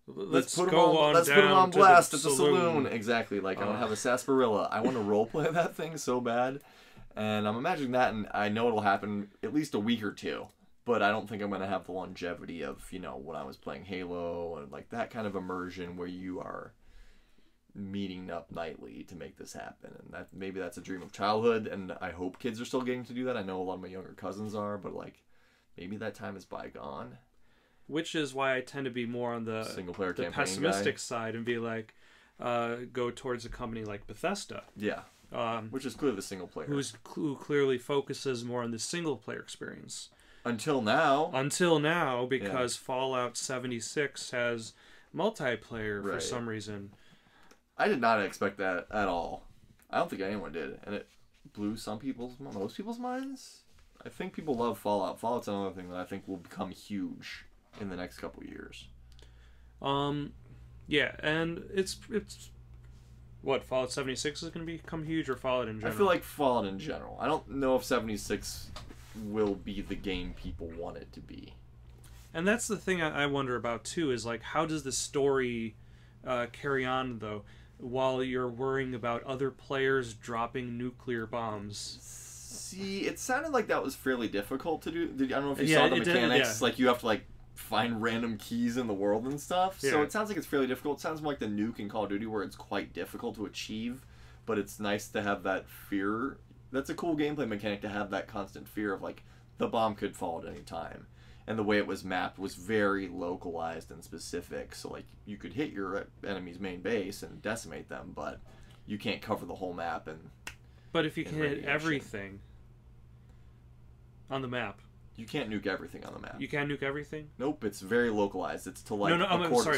Let's put go him on let's put him down on to blast the at the saloon. Exactly. Like, I want to have a sarsaparilla. I want to roleplay that thing so bad. And I'm imagining that, and I know it'll happen at least a week or two. But I don't think I'm going to have the longevity of, you know, when I was playing Halo, and like that kind of immersion where you are meeting up nightly to make this happen. And that maybe that's a dream of childhood, and I hope kids are still getting to do that. I know a lot of my younger cousins are, but like maybe that time is bygone. Which is why I tend to be more on the single player campaign pessimistic side and be like, go towards a company like Bethesda. Yeah. Which is clearly the single player. Who clearly focuses more on the single player experience. Until now, because Fallout 76 has multiplayer for some reason. I did not expect that at all. I don't think anyone did, and it blew most people's minds. I think people love Fallout. Fallout's another thing that I think will become huge in the next couple of years. Yeah, and it's what, Fallout 76 is going to become huge, or Fallout in general? I feel like Fallout in general. I don't know if 76 will be the game people want it to be. And that's the thing I wonder about too, is like, how does the story carry on though, while you're worrying about other players dropping nuclear bombs? See, it sounded like that was fairly difficult to do. I don't know if you saw the mechanics. Like, you have to like find random keys in the world and stuff. So it sounds like it's fairly difficult. It sounds more like the nuke in Call of Duty, where it's quite difficult to achieve, but it's nice to have that fear. That's a cool gameplay mechanic, to have that constant fear of like the bomb could fall at any time. And the way it was mapped was very localized and specific. So like, you could hit your enemy's main base and decimate them, but you can't cover the whole map. But if you can hit everything on the map, you can't nuke everything on the map. You can't nuke everything? Nope, it's very localized. It's to like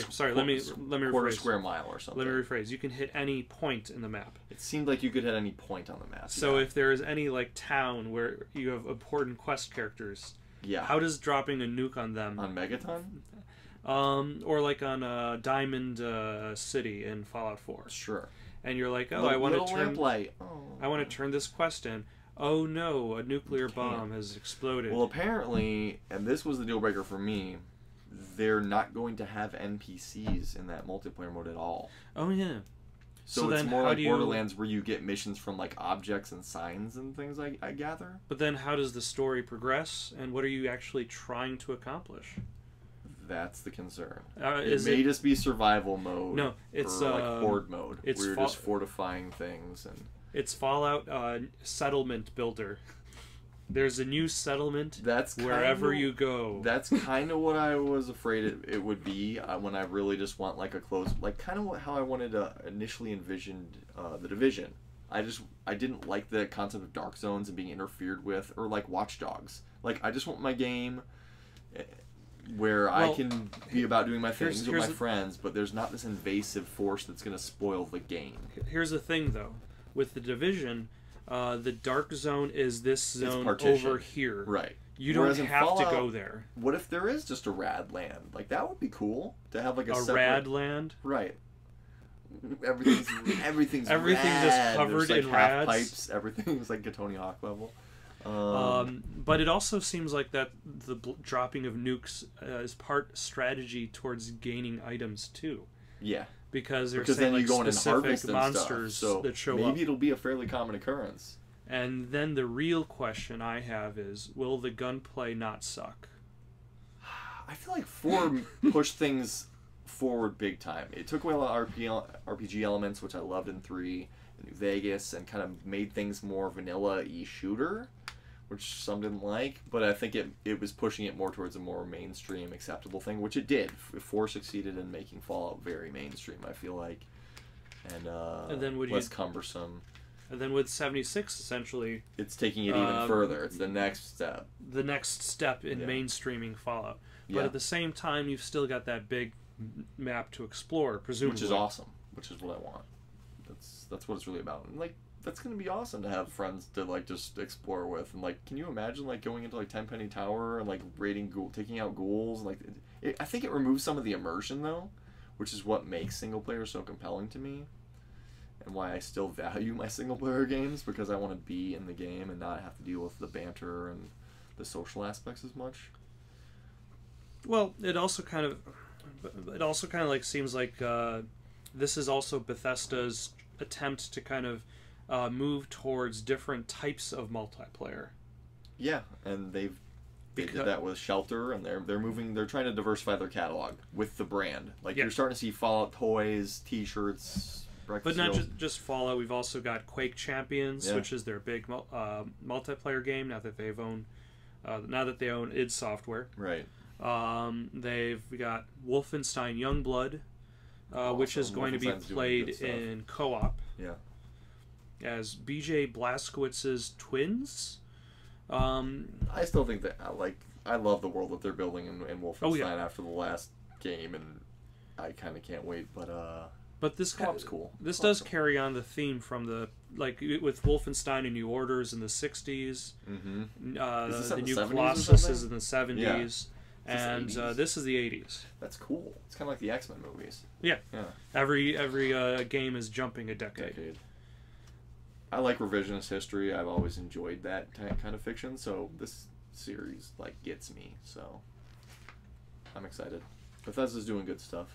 sorry. Let me rephrase. Quarter square mile or something. Let me rephrase. You can hit any point in the map. It seemed like you could hit any point on the map. So if there is any like town where you have important quest characters, how does dropping a nuke on them on Megaton, or like on Diamond City in Fallout 4? Sure. And you're like, I want to turn this quest in. Oh no, a nuclear bomb has exploded. Well, apparently, and this was the deal breaker for me, they're not going to have NPCs in that multiplayer mode at all. Oh yeah. So it's more like Borderlands, where you get missions from like objects and signs and things, I gather. But then how does the story progress, and what are you actually trying to accomplish? That's the concern. It may just be survival mode. No, it's or like horde mode. Where you're just fortifying things and. It's Fallout Settlement Builder. There's a new settlement wherever you go. That's kind of what I was afraid it would be when I really just want like a close, like kind of how I wanted to initially envisioned the Division. I didn't like the concept of dark zones and being interfered with, or like Watch Dogs. Like, I just want my game where I can be about doing my things with my friends, but there's not this invasive force that's going to spoil the game. Here's the thing, though. With the Division, the dark zone is this zone over here. Right. You don't have to go there. What if there is just a rad land? Like, that would be cool to have like a separate... rad land. Right. Everything's just covered in rads. Pipes. Everything's like Tony Hawk level. But it also seems like that the dropping of nukes is part strategy towards gaining items too. Yeah. Because then like you go in and harvest monsters that show up. Maybe it'll be a fairly common occurrence. And then the real question I have is, will the gunplay not suck? I feel like 4 pushed things forward big time. It took away a lot of RPG elements, which I loved in 3, in New Vegas, and kind of made things more vanilla-y shooter, which some didn't like, but I think it was pushing it more towards a more mainstream, acceptable thing, which it did. 4 succeeded in making Fallout very mainstream, I feel like, and then less cumbersome. And then with 76, essentially... It's taking it even further. It's the next step. The next step in mainstreaming Fallout. But at the same time, you've still got that big map to explore, presumably. Which is awesome. Which is what I want. That's what it's really about. And, like, that's going to be awesome to have friends to, like, just explore with. And, like, can you imagine, like, going into, like, Tenpenny Tower and, like, taking out ghouls? Like, I think it removes some of the immersion, though, which is what makes single player so compelling to me. And why I still value my single-player games, because I want to be in the game and not have to deal with the banter and the social aspects as much. Well, it also kind of... But it also kind of like seems like this is also Bethesda's attempt to kind of move towards different types of multiplayer. Yeah, and they did that with Shelter, and they're trying to diversify their catalog with the brand. Like you're starting to see Fallout toys, T-shirts. But not just Fallout. We've also got Quake Champions, which is their big multiplayer game. Now that they own id Software. Right. They've got Wolfenstein Youngblood, which is going to be played in co-op. Yeah. As BJ Blazkowicz's twins. I still think that I love the world that they're building in Wolfenstein after the last game, and I kind of can't wait. But this co-op's cool. This does carry on the theme from the with Wolfenstein and New Orders in the '60s. Mm-hmm. The New Colossus is in the '70s, and this is the '80s. That's cool. It's kind of like the X-Men movies. Yeah. Every game is jumping a decade. I like revisionist history. I've always enjoyed that kind of fiction, so this series gets me. So I'm excited. Bethesda's doing good stuff.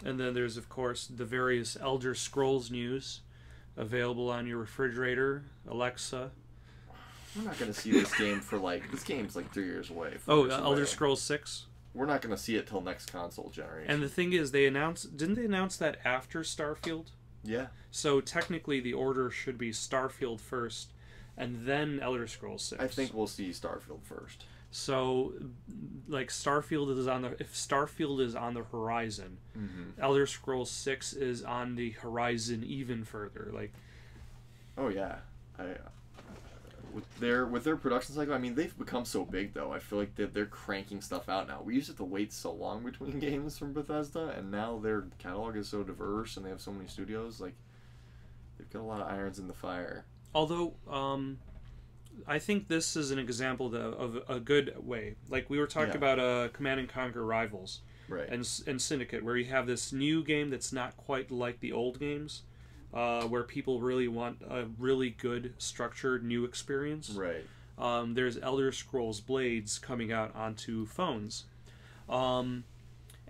And then there's of course the various Elder Scrolls news available on your refrigerator, Alexa. We're not going to see this game for this game's 3 years away. Elder Scrolls 6. We're not going to see it till next console generation. And the thing is, didn't they announce that after Starfield? Yeah. So technically the order should be Starfield first and then Elder Scrolls 6. I think we'll see Starfield first. So if Starfield is on the horizon, Elder Scrolls 6 is on the horizon even further. Oh yeah. With their production cycle, I mean, they've become so big though. I feel like they're cranking stuff out now. We used to have to wait so long between games from Bethesda, and now their catalog is so diverse and they have so many studios. They've got a lot of irons in the fire. Although, I think this is an example of a good way. We were talking about Command and Conquer Rivals, right, and Syndicate, where you have this new game that's not quite like the old games. Where people really want a really good, structured new experience. Right. There's Elder Scrolls Blades coming out onto phones.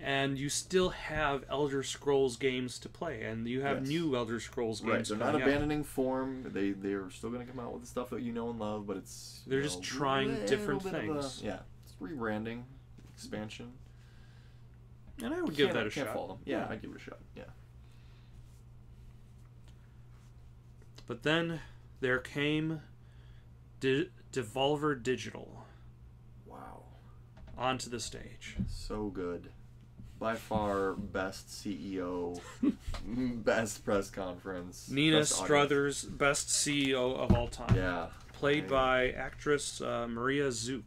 And you still have Elder Scrolls games to play, and you have new Elder Scrolls games. Right, they're not abandoning form. They're still going to come out with the stuff that you know and love, but it's they're just trying different things. It's rebranding, expansion. And I would give that a shot. Can't fault them. Yeah, I'd give it a shot. Yeah. But then there came Devolver Digital. Wow. Onto the stage. So good. By far, best CEO, best press conference. Nina Struthers, best CEO of all time. Yeah. Played by actress Maria Zook.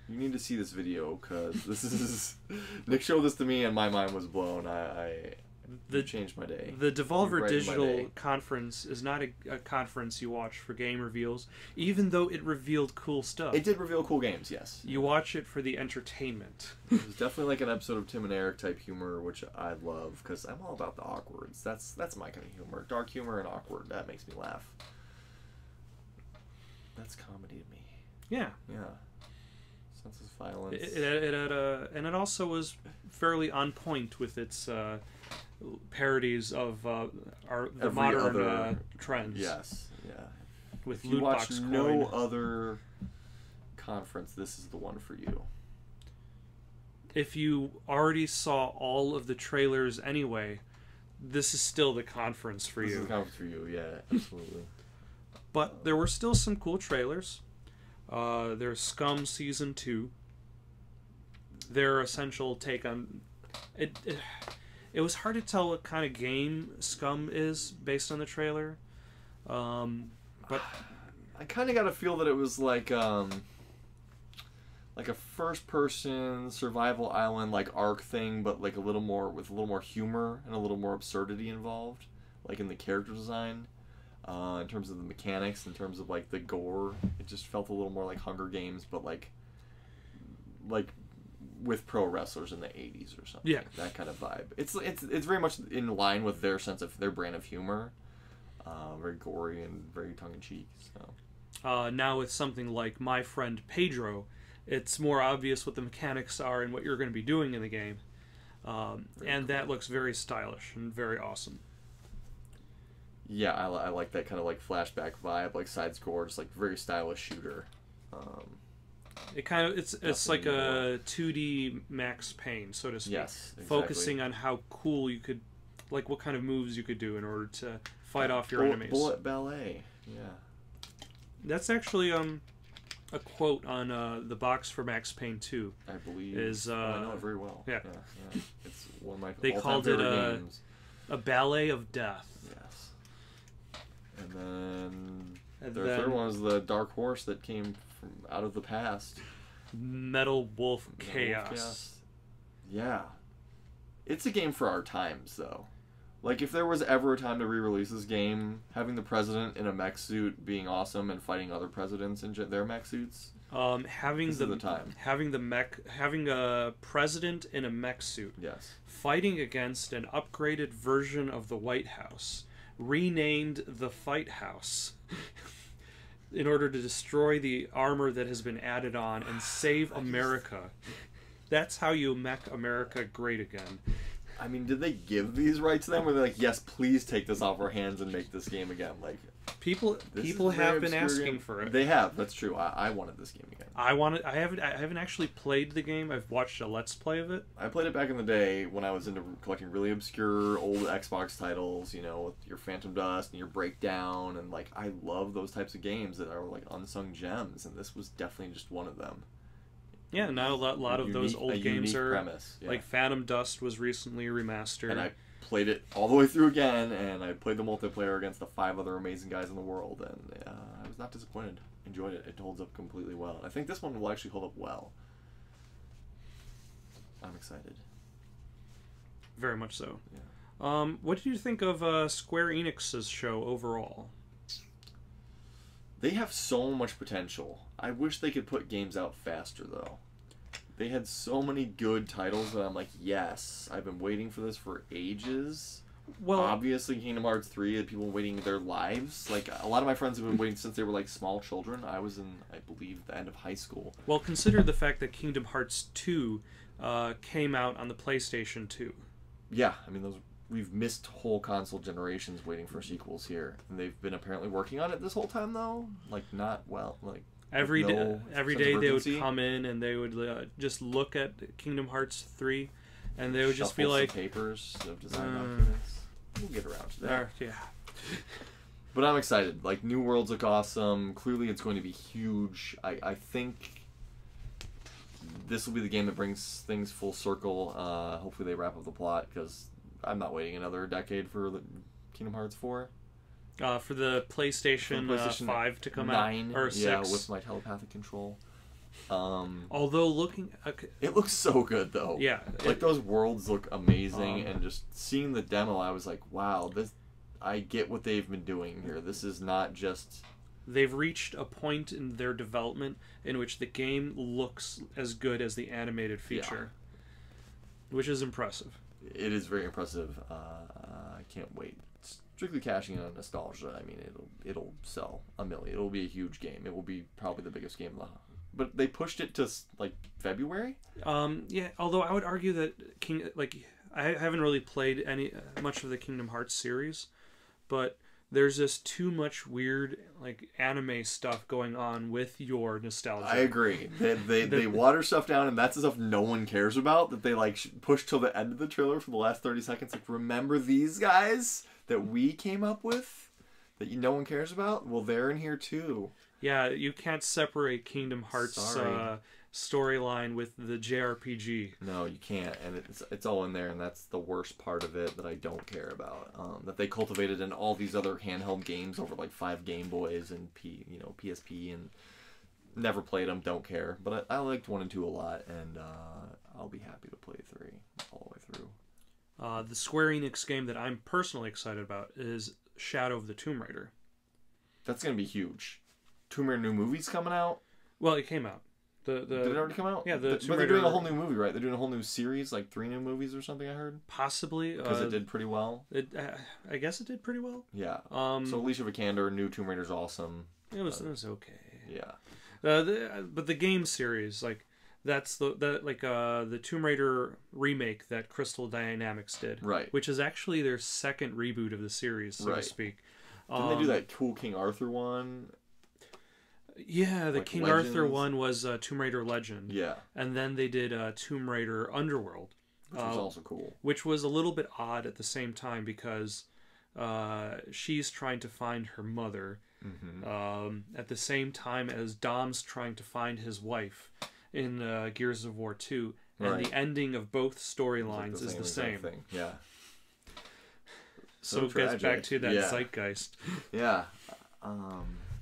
You need to see this video, because this is... Nick showed this to me and my mind was blown. It changed my day. The Devolver Digital conference is not a conference you watch for game reveals, even though it revealed cool stuff. It did reveal cool games, yes. You watch it for the entertainment. It was definitely like an episode of Tim and Eric type humor, which I love, because I'm all about the awkwards. That's my kind of humor. Dark humor and awkward. That makes me laugh. That's comedy to me. Yeah. Yeah. Sense of violence. And it also was fairly on point with its... parodies of the modern trends. Yes, yeah. With loot box coin. If you watch no other conference, this is the one for you. If you already saw all of the trailers anyway, this is still the conference for you. This is the conference for you, yeah, absolutely. But there were still some cool trailers. There's Scum Season 2. Their essential take on... It was hard to tell what kind of game Scum is based on the trailer, but I kind of got a feel that it was like a first-person survival island Ark thing, but with a little more humor and a little more absurdity involved, in the character design, in terms of the mechanics, in terms of the gore. It just felt a little more like Hunger Games, but like with pro wrestlers in the 80s or something. Yeah. That kind of vibe. It's very much in line with their sense of their brand of humor. Very gory and very tongue-in-cheek. So. Now with something like My Friend Pedro, it's more obvious what the mechanics are and what you're going to be doing in the game. and that looks very stylish and very awesome. Yeah, I like that kind of like flashback vibe, like side scroll, just like very stylish shooter. It kind of it's like a 2D Max Payne, so to speak. Yes, exactly. Focusing on how cool you could, like what kind of moves you could do in order to fight off your enemies. Bullet ballet. Yeah. That's actually a quote on the box for Max Payne 2. I believe. I know it very well. Yeah. It's one of my They called it a ballet of death. Yes. And then the third one was the Dark Horse that came from out of the past. Metal Wolf Chaos. Yeah. It's a game for our times, though. Like, if there was ever a time to re-release this game, having the president in a mech suit being awesome and fighting other presidents in their mech suits, having the time. Having a president in a mech suit, yes, fighting against an upgraded version of the White House, renamed the Fight House, in order to destroy the armor that has been added on and save America. That's how you make America great again. I mean, did they give these rights to them? Were they like, yes, please take this off our hands and make this game again? Like, people have been asking for it. They have. That's true. I wanted this game again. I haven't actually played the game. I've watched a Let's Play of it. I played it back in the day when I was into collecting really obscure old Xbox titles. You know, with your Phantom Dust and your Breakdown, and like I love those types of games that are like unsung gems, and this was definitely just one of them. Yeah, now a lot of those old games are premise, yeah. Like Phantom Dust was recently remastered. And I played it all the way through again, and I played the multiplayer against the 5 other amazing guys in the world, and I was not disappointed. Enjoyed it. It holds up completely well. I think this one will actually hold up well. I'm excited. Very much so. Yeah. What did you think of Square Enix's show overall? They have so much potential. I wish they could put games out faster, though. They had so many good titles that I'm like, yes, I've been waiting for this for ages. Well, obviously, Kingdom Hearts 3, people waiting their lives. Like, a lot of my friends have been waiting since they were, like, small children. I was in, I believe, the end of high school. Well, consider the fact that Kingdom Hearts 2 came out on the PlayStation 2. Yeah, I mean, we've missed whole console generations waiting for sequels here. And they've been apparently working on it this whole time, though. Like, not well, like... Every day they would come in and they would just look at Kingdom Hearts 3 and they would just be like... papers of design documents. We'll get around to that. Yeah. But I'm excited. Like, New Worlds look awesome. Clearly it's going to be huge. I think this will be the game that brings things full circle. Hopefully they wrap up the plot, because I'm not waiting another decade for Kingdom Hearts 4. For the PlayStation 5 to come 9, out, or 6. Yeah, with my telepathic control. Although looking... It looks so good, though. Yeah. Like, those worlds look amazing, and just seeing the demo, I was like, wow, I get what they've been doing here. This is not just... They've reached a point in their development in which the game looks as good as the animated feature. Yeah. Which is impressive. It is very impressive. I can't wait. Strictly cashing in on nostalgia, I mean, it'll sell a million. It'll be a huge game. It will be probably the biggest game. But they pushed it to like February. Yeah. Although I would argue that I haven't really played much of the Kingdom Hearts series, but there's just too much weird like anime stuff going on with your nostalgia. I agree. They water stuff down, and that's the stuff no one cares about. That they like push till the end of the trailer for the last 30 seconds. Like, remember these guys that we came up with that no one cares about? Well, they're in here too. Yeah, you can't separate Kingdom Hearts storyline with the JRPG. No, you can't, and it's all in there, and that's the worst part of it that I don't care about. That they cultivated in all these other handheld games over like 5 Game Boys and PSP, and never played them, don't care. But I liked 1 and 2 a lot, and I'll be happy to play 3 all the way through. The Square Enix game that I'm personally excited about is Shadow of the Tomb Raider. That's going to be huge. Tomb Raider new movie's coming out? Well, it came out. Did it already come out? Yeah, but they're doing a whole new movie, right? They're doing a whole new series, like 3 new movies or something, I heard? Possibly. Because it did pretty well. I guess it did pretty well. Yeah. So Alicia Vikander, new Tomb Raider's awesome. It was okay. Yeah. But the game series, like, That's the Tomb Raider remake that Crystal Dynamics did. Right. Which is actually their second reboot of the series, so to speak. Didn't they do that cool King Arthur one? Yeah, the King Legends? Arthur one was Tomb Raider Legend. Yeah. And then they did Tomb Raider Underworld. Which was also cool. Which was a little bit odd at the same time because she's trying to find her mother at the same time as Dom's trying to find his wife in Gears of War 2. And the ending of both storylines is the same. Thing. Yeah. So it gets back to that zeitgeist. Yeah.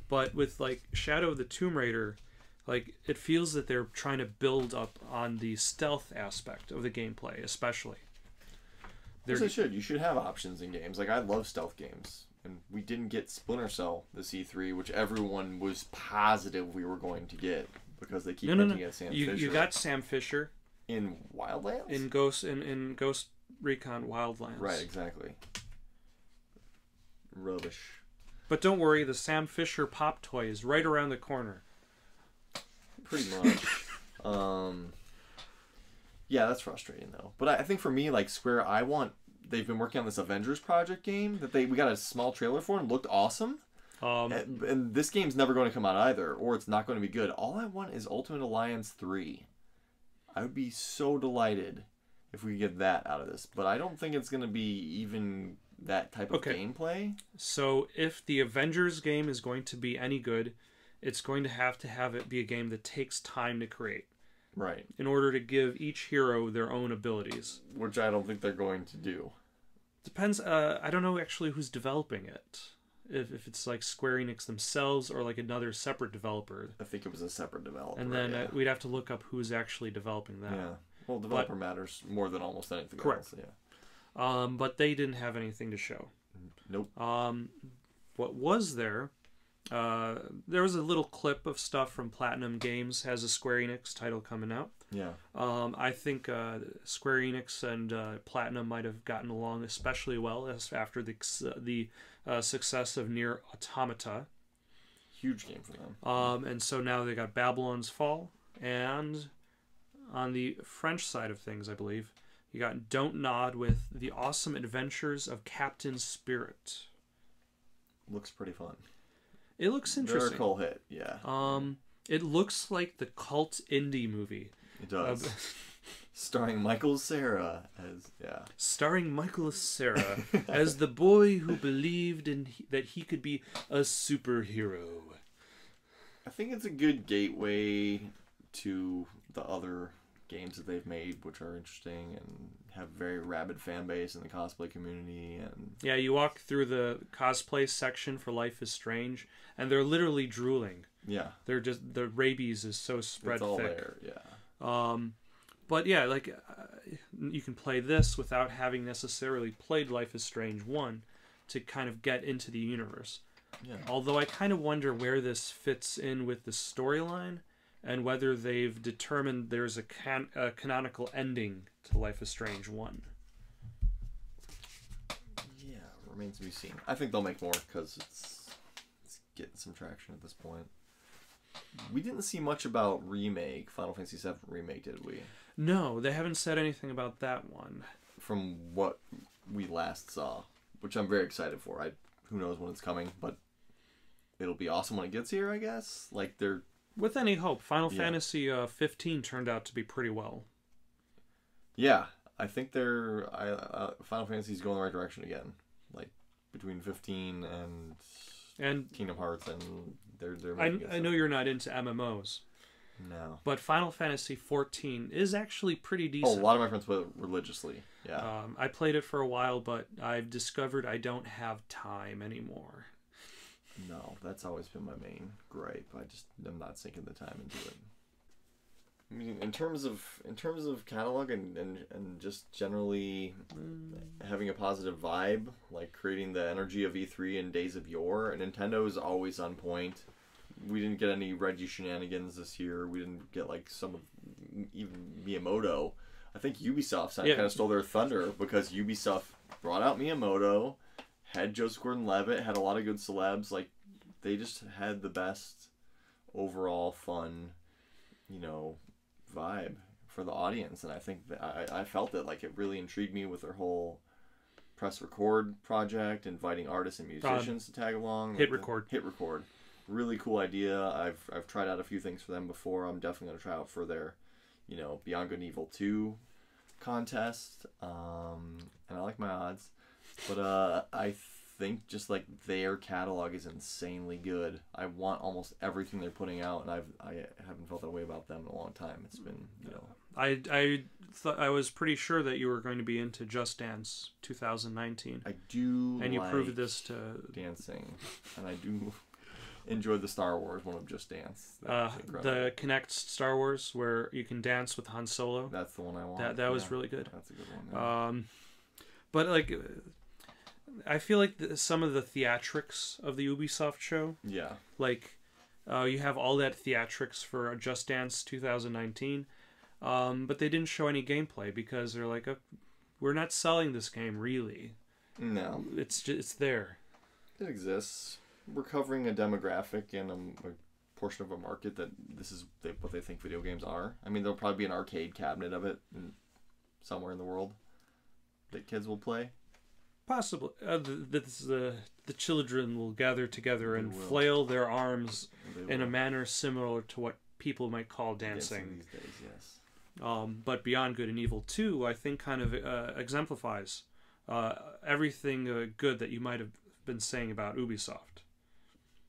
But with like Shadow of the Tomb Raider, like it feels that they're trying to build up on the stealth aspect of the gameplay, especially. Yes, they should. You should have options in games. Like I love stealth games, and we didn't get Splinter Cell this E3, which everyone was positive we were going to get because they keep hinting at Sam Fisher. You got Sam Fisher in Wildlands. In Ghost Recon Wildlands. Right. Exactly. Rubbish. But don't worry, the Sam Fisher pop toy is right around the corner. Pretty much. Yeah, that's frustrating though. But I think for me, like Square, they've been working on this Avengers project game that we got a small trailer for and looked awesome. And this game's never going to come out either, or it's not going to be good. All I want is Ultimate Alliance 3. I would be so delighted if we get that out of this, but I don't think it's going to be even that type of gameplay. So if the Avengers game is going to be any good, it's going to have it be a game that takes time to create. Right. In order to give each hero their own abilities. Which I don't think they're going to do. Depends. I don't know actually who's developing it. If it's like Square Enix themselves or like another separate developer. I think it was a separate developer. And then we'd have to look up who's actually developing that. Yeah. Well, developer matters more than almost anything correct. else. Yeah. But they didn't have anything to show. Nope. What was there? There was a little clip of stuff from Platinum Games has a Square Enix title coming out. Yeah. I think Square Enix and Platinum might have gotten along especially well after the success of Nier Automata. Huge game for them. And so now they got Babylon's Fall, and on the French side of things, I believe, you got Don't Nod with The Awesome Adventures of Captain Spirit. Looks pretty fun. It looks interesting. They're a cool hit, yeah. It looks like the cult indie movie. It does. Starring Michael Cera Starring Michael Cera as the boy who believed that he could be a superhero. I think it's a good gateway to the other games that they've made, which are interesting and have very rabid fan base in the cosplay community. And yeah, you walk through the cosplay section for Life is Strange, and they're literally drooling. Yeah, they're just the rabies is so spread it's all thick. There, yeah. But yeah, like you can play this without having necessarily played Life is Strange 1 to kind of get into the universe. Yeah. Although I kind of wonder where this fits in with the storyline and whether they've determined there's a canonical ending to Life is Strange 1. Yeah, remains to be seen. I think they'll make more because it's getting some traction at this point. We didn't see much about Final Fantasy VII Remake, did we? No, they haven't said anything about that one. From what we last saw, which I'm very excited for. Who knows when it's coming, but it'll be awesome when it gets here, I guess. Like they're with any hope. Final Fantasy 15 turned out to be pretty well. Yeah, I think Final Fantasy's going the right direction again. Like between 15 and Kingdom Hearts, and they're I know you're not into MMOs. No. But Final Fantasy 14 is actually pretty decent. Oh, a lot of my friends play it religiously. Yeah. I played it for a while, but I've discovered I don't have time anymore. No, that's always been my main gripe. I'm not sinking the time into it. I mean, in terms of catalog and just generally having a positive vibe, like creating the energy of E3 and Days of Yore, Nintendo is always on point. We didn't get any Reggie shenanigans this year. We didn't get like some of even Miyamoto. I think Ubisoft kind of stole their thunder because Ubisoft brought out Miyamoto, had Joseph Gordon-Levitt, had a lot of good celebs. Like they just had the best overall fun, vibe for the audience, and I think that I felt it. Like, it really intrigued me with their whole press record project, inviting artists and musicians to tag along. Hit record. Really cool idea. I've tried out a few things for them before. I'm definitely going to try out for their, Beyond Good and Evil 2 contest. And I like my odds. But I think just like their catalog is insanely good. I want almost everything they're putting out, and I haven't felt that way about them in a long time. It's been, I thought I was pretty sure that you were going to be into Just Dance 2019. I do, and you like proved this to dancing, and I do enjoy the Star Wars one of Just Dance. The Kinect Star Wars where you can dance with Han Solo. That's the one I want. That was really good. That's a good one. Yeah. But like, I feel like some of the theatrics of the Ubisoft show. Yeah. Like, you have all that theatrics for Just Dance 2019, but they didn't show any gameplay because they're like, we're not selling this game really. No. It's there. It exists. We're covering a demographic and a portion of a market that this is what they think video games are. I mean, there'll probably be an arcade cabinet of it somewhere in the world that kids will play. Possibly. The children will gather together and flail their arms in a manner similar to what people might call dancing. These days, yes. But Beyond Good and Evil 2, I think, kind of exemplifies everything good that you might have been saying about Ubisoft.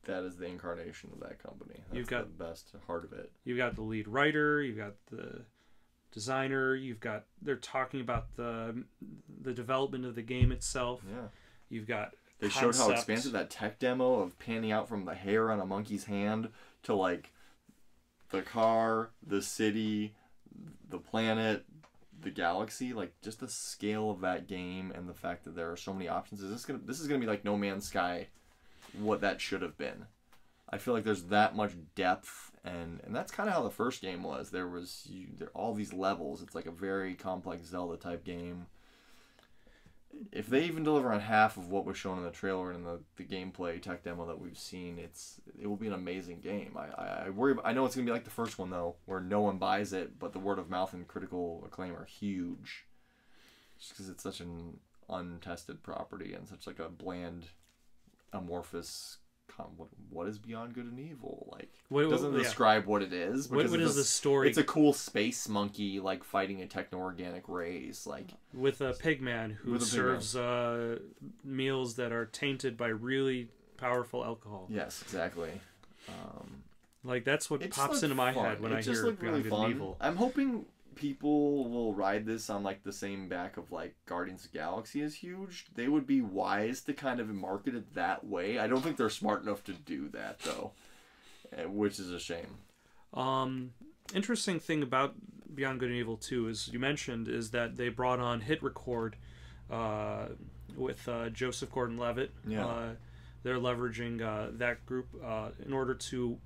That is the incarnation of that company. That's the best heart of it. You've got the lead writer, you've got the designer, they're talking about the development of the game itself. Yeah. You've got They showed how expansive that tech demo of panning out from the hair on a monkey's hand to like the car, the city, the planet, the galaxy, like just the scale of that game and the fact that there are so many options. This is gonna be like No Man's Sky, what that should have been. I feel like there's that much depth, and that's kind of how the first game was. There all these levels. It's like a very complex Zelda type game. If they even deliver on half of what was shown in the trailer and the gameplay tech demo that we've seen, it will be an amazing game. I worry. I know it's gonna be like the first one though, where no one buys it, but the word of mouth and critical acclaim are huge, just because it's such an untested property and such like a bland, amorphous. What is Beyond Good and Evil? Like, it doesn't describe what it is. What is the story? It's a cool space monkey like fighting a techno-organic race, like with a pigman who serves meals that are tainted by really powerful alcohol. Yes, exactly. Like that's what pops into my head when I hear Beyond Good and Evil. I'm hoping people will ride this on like the same back of like Guardians of the Galaxy is huge. They would be wise to kind of market it that way. I don't think they're smart enough to do that though, which is a shame. Interesting thing about Beyond Good and Evil 2 is you mentioned is that they brought on Hit Record with Joseph Gordon-Levitt. Yeah. They're leveraging that group in order to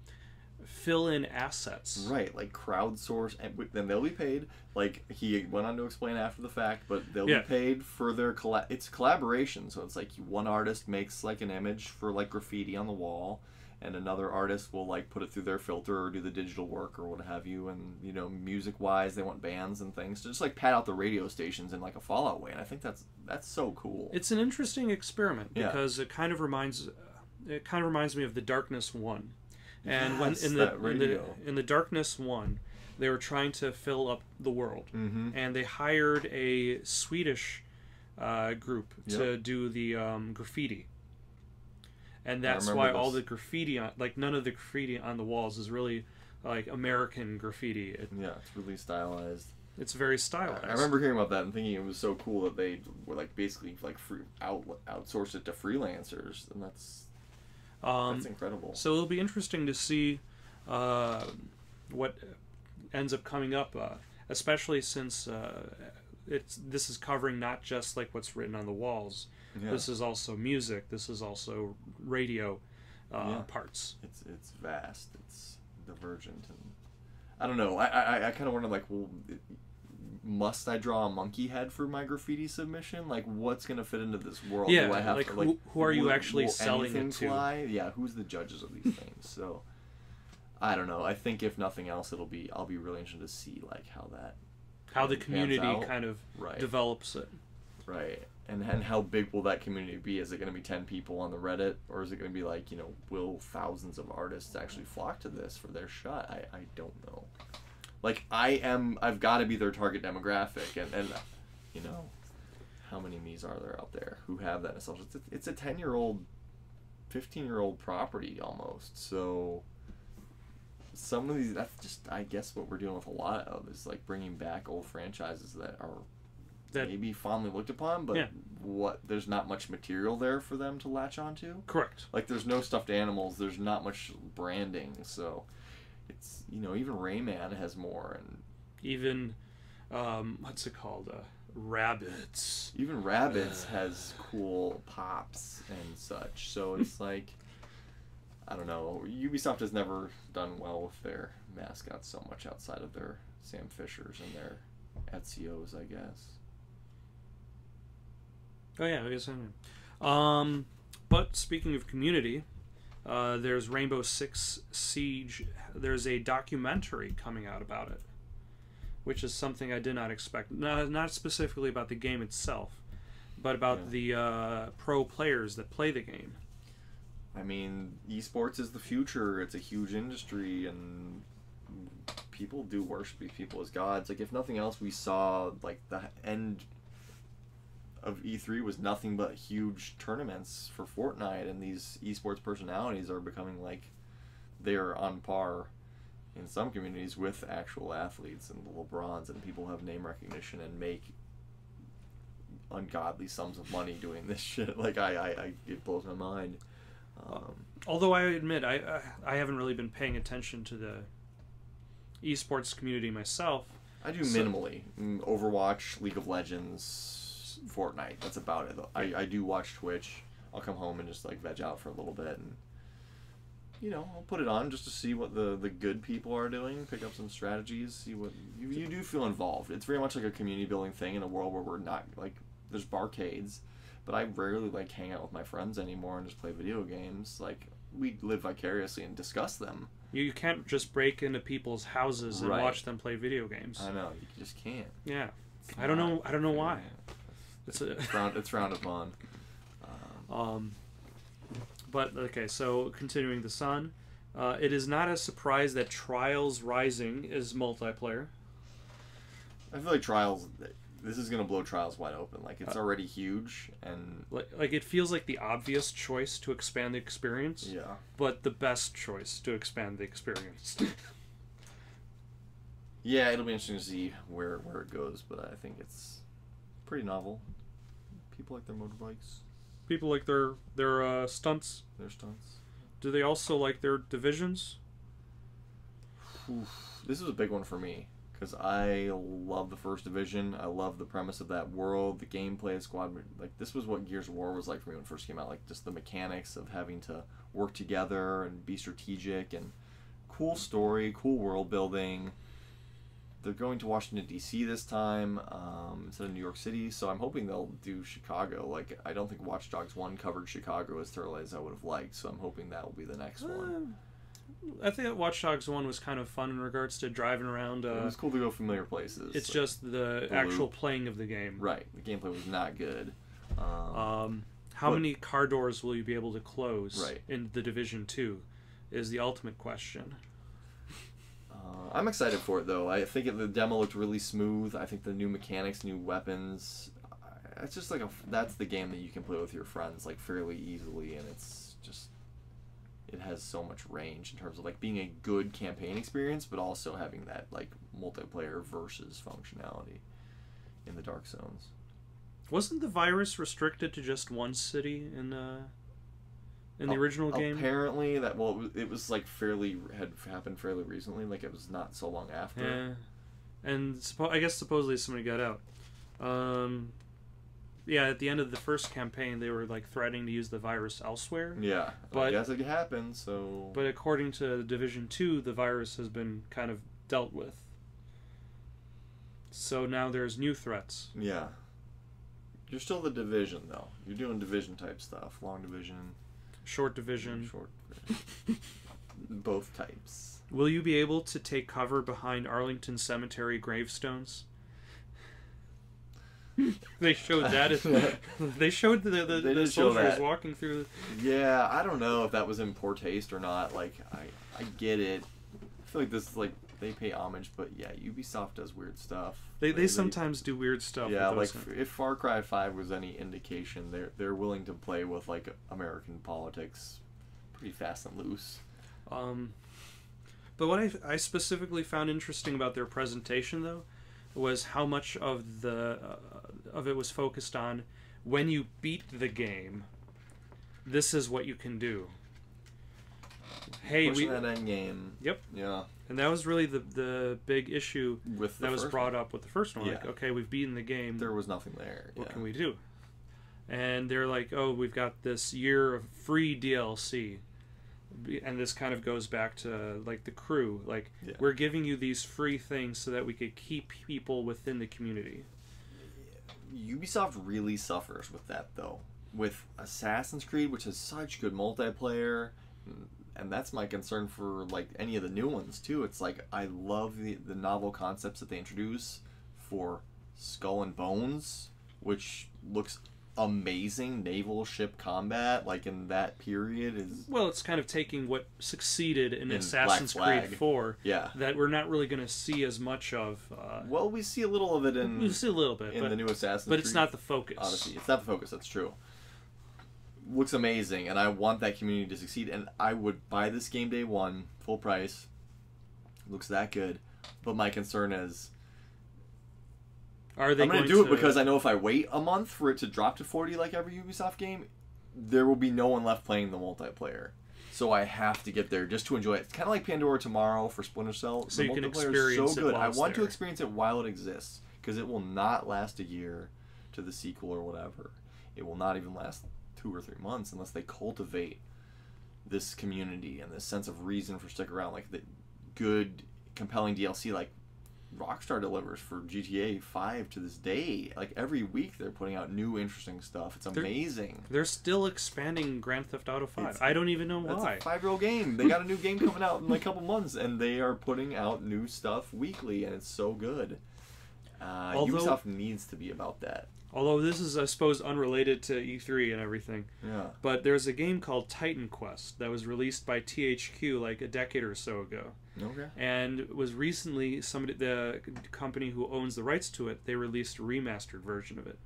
fill in assets, right? Like crowdsource, and then they'll be paid. Like he went on to explain after the fact, but they'll be paid for their it's collaboration. So it's like one artist makes like an image for like graffiti on the wall, and another artist will like put it through their filter or do the digital work or what have you. And music wise, they want bands and things to just like pad out the radio stations in like a Fallout way. And I think that's so cool. It's an interesting experiment because it kind of reminds me of the Darkness 1. And when in the Darkness 1, they were trying to fill up the world, and they hired a Swedish group to do the graffiti, and that's why all the graffiti none of the graffiti on the walls is really like American graffiti. It's really stylized. It's very stylized. I remember hearing about that and thinking it was so cool that they were like basically like outsourced it to freelancers, and that's incredible. So it'll be interesting to see what ends up coming up, especially since this is covering not just like what's written on the walls. Yeah. This is also music. This is also radio parts. It's vast. It's divergent, and I don't know. I kind of wonder like, well, must I draw a monkey head for my graffiti submission? Like, what's gonna fit into this world? Yeah, do I have who are you actually selling it to? Fly? Yeah, who's the judges of these things? So, I don't know. I think if nothing else, I'll be really interested to see like how the community kind of develops it. Right. And how big will that community be? Is it going to be 10 people on the Reddit, or is it going to be like, will thousands of artists actually flock to this for their shot? I don't know. Like, I've got to be their target demographic, and how many me's are there out there who have that nostalgia? It's a 10-year-old, 15-year-old property almost. So some of these, that's just, I guess, what we're dealing with a lot of is like bringing back old franchises that are maybe fondly looked upon, but there's not much material there for them to latch onto. Correct. Like, there's no stuffed animals, there's not much branding, so it's, even Rayman has more, and even what's it called, Rabbids. Even Rabbids has cool pops and such, so it's like, I don't know, Ubisoft has never done well with their mascots so much outside of their Sam Fishers and their Ezio's, I guess. Oh yeah, I guess I know. But speaking of community, there's Rainbow Six Siege. There's a documentary coming out about it, which is something I did not expect. Not specifically about the game itself, but about the pro players that play the game. I mean, esports is the future. It's a huge industry, and people do worship these people as gods. Like, if nothing else, we saw like the end of E3 was nothing but huge tournaments for Fortnite, and these esports personalities are becoming like they're on par in some communities with actual athletes and the LeBrons, and people have name recognition and make ungodly sums of money doing this shit. Like, it blows my mind. Although I admit I haven't really been paying attention to the esports community myself. I do minimally. Overwatch, League of Legends, Fortnite. That's about it. I do watch Twitch. I'll come home and just like veg out for a little bit, and I'll put it on just to see what the good people are doing, pick up some strategies, see what you do feel involved. It's very much like a community building thing in a world where we're not like, there's barcades, but I rarely like hang out with my friends anymore and just play video games. Like, we live vicariously and discuss them. You can't just break into people's houses and watch them play video games. I know, you just can't. Yeah, I don't know why. It's frowned upon. But okay, so continuing the Sun, it is not a surprise that Trials Rising is multiplayer. I feel like Trials, this is gonna blow Trials wide open. Like, it's already huge, and like it feels like the obvious choice to expand the experience. Yeah. But the best choice to expand the experience. Yeah, it'll be interesting to see where it goes, but I think it's pretty novel. People like their motorbikes. People like their stunts. Their stunts. Do they also like their divisions? Oof. This is a big one for me, because I love the first Division. I love the premise of that world, the gameplay, squad. Like, this was what Gears of War was like for me when it first came out. Like, just the mechanics of having to work together and be strategic, and cool story, cool world building. They're going to Washington, D.C. this time instead of New York City, so I'm hoping they'll do Chicago. Like, I don't think Watch Dogs 1 covered Chicago as thoroughly as I would have liked, so I'm hoping that will be the next one. I think that Watch Dogs 1 was kind of fun in regards to driving around. It was cool to go familiar places. It's just the actual playing of the game. Right. The gameplay was not good. How many car doors will you be able to close in the Division 2 is the ultimate question. I'm excited for it, though. I think the demo looked really smooth. I think the new mechanics, new weapons, it's just like that's the game that you can play with your friends like fairly easily, and it's just, it has so much range in terms of like being a good campaign experience, but also having that like multiplayer versus functionality in the Dark Zones. Wasn't the virus restricted to just one city in the original game? Apparently, it was like had happened fairly recently. Like, it was not so long after. Yeah, and I guess supposedly somebody got out. Yeah, at the end of the first campaign, they were like threatening to use the virus elsewhere. Yeah, but I guess it happened. So, but according to Division 2, the virus has been kind of dealt with. So now there's new threats. Yeah, you're still the Division though. You're doing Division type stuff, long Division. Short Division. Short. Both types. Will you be able to take cover behind Arlington Cemetery gravestones? They showed that. They showed the soldiers walking through. Yeah, I don't know if that was in poor taste or not. Like, I get it. I feel like this is like they pay homage, but yeah, Ubisoft does weird stuff. They sometimes do weird stuff. Yeah, like if Far Cry 5 was any indication, they're willing to play with like American politics pretty fast and loose. But what I specifically found interesting about their presentation, though, was how much of it was focused on when you beat the game, this is what you can do. Hey, pushing that end game. Yep. Yeah. And that was really the big issue that was brought up with the first one. Yeah. Like, okay, we've beaten the game. There was nothing there. What can we do? And they're like, oh, we've got this year of free DLC. And this kind of goes back to like the crew. Like, we're giving you these free things so that we could keep people within the community. Ubisoft really suffers with that, though. With Assassin's Creed, which has such good multiplayer, and that's my concern for like any of the new ones too. It's like I love the novel concepts that they introduce for Skull and Bones, which looks amazing. Naval ship combat, like in that period, is it's kind of taking what succeeded in Assassin's Creed 4. Yeah, that we're not really going to see as much of. We see a little of it in. We see a little bit in the new Assassin's Creed, but it's not the focus. Odyssey. It's not the focus. That's true. Looks amazing, and I want that community to succeed, and I would buy this game day one, full price. Looks that good, but my concern is, I'm going to do it because I know if I wait a month for it to drop to 40 like every Ubisoft game, there will be no one left playing the multiplayer. So I have to get there just to enjoy it. It's kind of like Pandora Tomorrow for Splinter Cell. So you can experience it. So good. I want to experience it while it exists, because it will not last a year to the sequel or whatever. It will not even last 2 or 3 months unless they cultivate this community and this sense of reason for stick around, like the good, compelling DLC like Rockstar delivers for GTA 5 to this day. Like every week they're putting out new interesting stuff. It's amazing. They're still expanding Grand Theft Auto 5. I don't even know why. It's a 5-year-old game. They got a new game coming out in like a couple months, and they are putting out new stuff weekly, and it's so good. Ubisoft needs to be about that. Although this is, I suppose, unrelated to E3 and everything. Yeah. But there's a game called Titan Quest that was released by THQ like a decade or so ago. Okay. And was recently the company who owns the rights to it, they released a remastered version of it.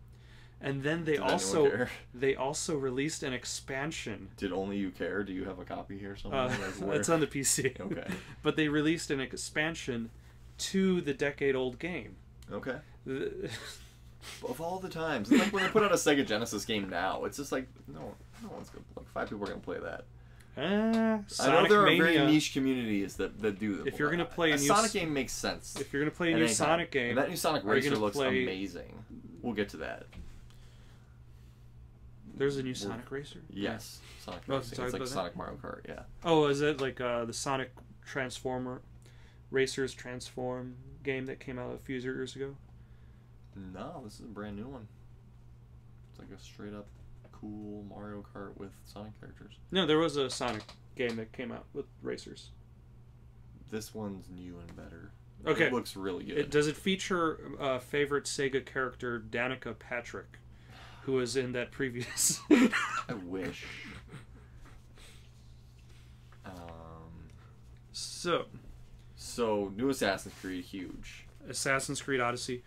And then they also released an expansion. Did only you care? Do you have a copy here somewhere? It's on the PC. Okay. But they released an expansion to the decade-old game. Okay. Of all the times, it's like when they put out a Sega Genesis game now, it's just like no one's gonna, like 5 people are gonna play that. I know there are very niche communities that do them. If you're gonna play a Sonic game, makes sense. If you're gonna play a new Sonic game, and that new Sonic Racer looks amazing. We'll get to that. There's a new Sonic Racer. Yes, Sonic Racing. It's like Sonic Mario Kart. Yeah. Oh, is it like the Sonic Racers Transform game that came out a few years ago? No, this is a brand new one. It's like a straight up cool Mario Kart with Sonic characters. No, there was a Sonic game that came out with racers. This one's new and better. Okay. It looks really good. Does it feature a favorite Sega character, Danica Patrick, who was in that previous... I wish. So, new Assassin's Creed, huge. Assassin's Creed Odyssey.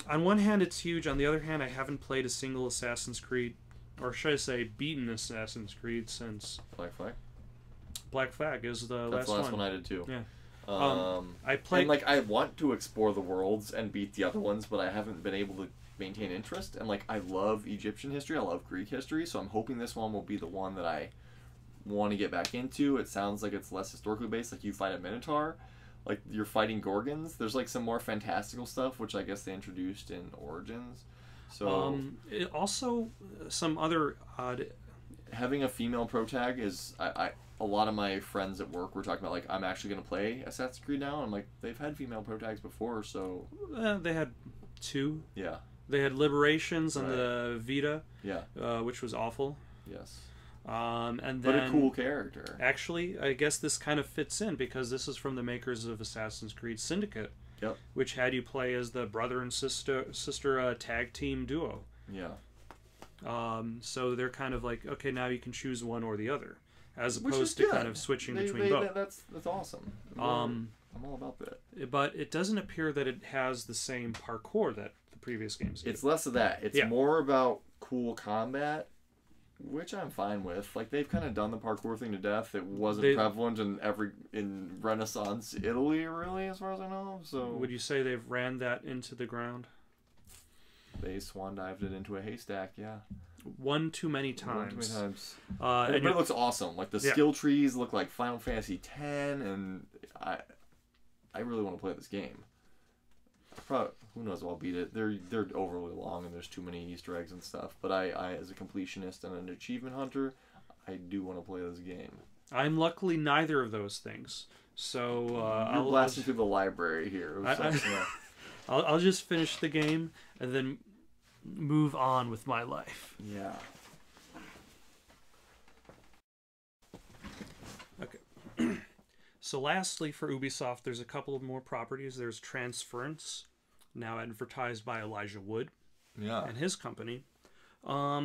On one hand, it's huge. On the other hand, I haven't played a single Assassin's Creed, or should I say, beaten Assassin's Creed since Black Flag. Black Flag is the last one. That's the last one I did too. Yeah. I played. And I want to explore the worlds and beat the other ones, but I haven't been able to maintain interest. And I love Egyptian history. I love Greek history. So I'm hoping this one will be the one that I want to get back into. It sounds like it's less historically based. Like you fight a Minotaur. Like, you're fighting Gorgons. There's, some more fantastical stuff, which I guess they introduced in Origins. So... also, some other odd... Having a female protag is... a lot of my friends at work were talking about, I'm actually going to play Assassin's Creed now. And I'm like, they've had female protags before, so... They had 2. Yeah. They had Liberations on the Vita. Yeah. Which was awful. Yes. And then, but a cool character. Actually, I guess this kind of fits in because this is from the makers of Assassin's Creed Syndicate, which had you play as the brother and sister tag team duo. Yeah. So they're kind of like, okay, now you can choose one or the other, as opposed to kind of switching between both. That's awesome. I'm all about that. But it doesn't appear that it has the same parkour that the previous games did. It's less of that. It's more about cool combat, which I'm fine with. Like, they've kind of done the parkour thing to death. It wasn't prevalent in Renaissance Italy, really, as far as I know. So would you say they've ran that into the ground? They swan dived it into a haystack, yeah. One too many times. One too many times. But it looks awesome. Like, the skill trees look like Final Fantasy X, and I really want to play this game. Probably, who knows if I'll beat it. They're overly long, and there's too many Easter eggs and stuff. But I as a completionist and an achievement hunter, I do want to play this game. I'm luckily neither of those things. So I'll blasting through the library here. I'll just finish the game and then move on with my life. Yeah. Okay. So lastly, for Ubisoft, there's a couple of more properties. There's Transference, now advertised by Elijah Wood and his company. I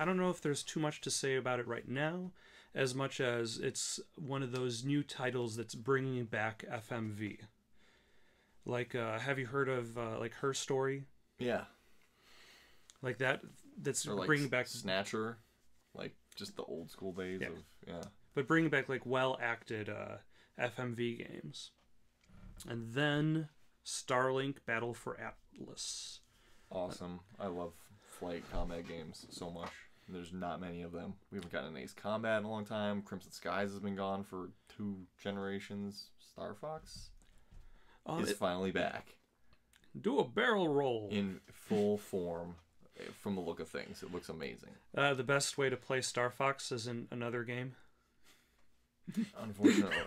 don't know if there's too much to say about it right now, as much as it's one of those new titles that's bringing back FMV. Like, have you heard of like Her Story? Yeah. Like that's or like bringing back Snatcher, like just the old school days of But bringing back like well-acted FMV games. And then Starlink Battle for Atlas. Awesome. I love flight combat games so much. There's not many of them. We haven't gotten an Ace Combat in a long time. Crimson Skies has been gone for 2 generations. Star Fox is finally back. Do a barrel roll. In full form. From the look of things, it looks amazing. The best way to play Star Fox is in another game.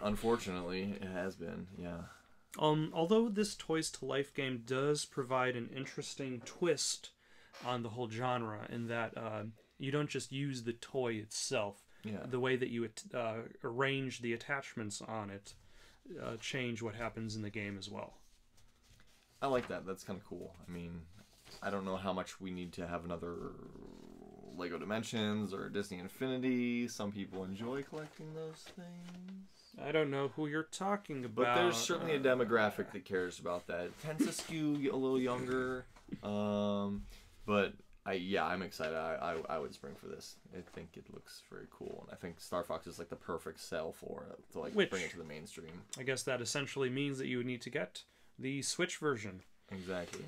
Unfortunately, it has been, yeah. Although this Toys to Life game does provide an interesting twist on the whole genre, in that you don't just use the toy itself. The way that you arrange the attachments on it change what happens in the game as well. I like that. That's kind of cool. I mean, I don't know how much we need to have another Lego Dimensions or Disney Infinity. Some people enjoy collecting those things. I don't know who you're talking about. But there's certainly a demographic that cares about that. It tends to skew a little younger. But I'm excited. I would spring for this. I think it looks very cool. And I think Star Fox is like the perfect sell for it, to like bring it to the mainstream. I guess that essentially means that you would need to get the Switch version. Exactly.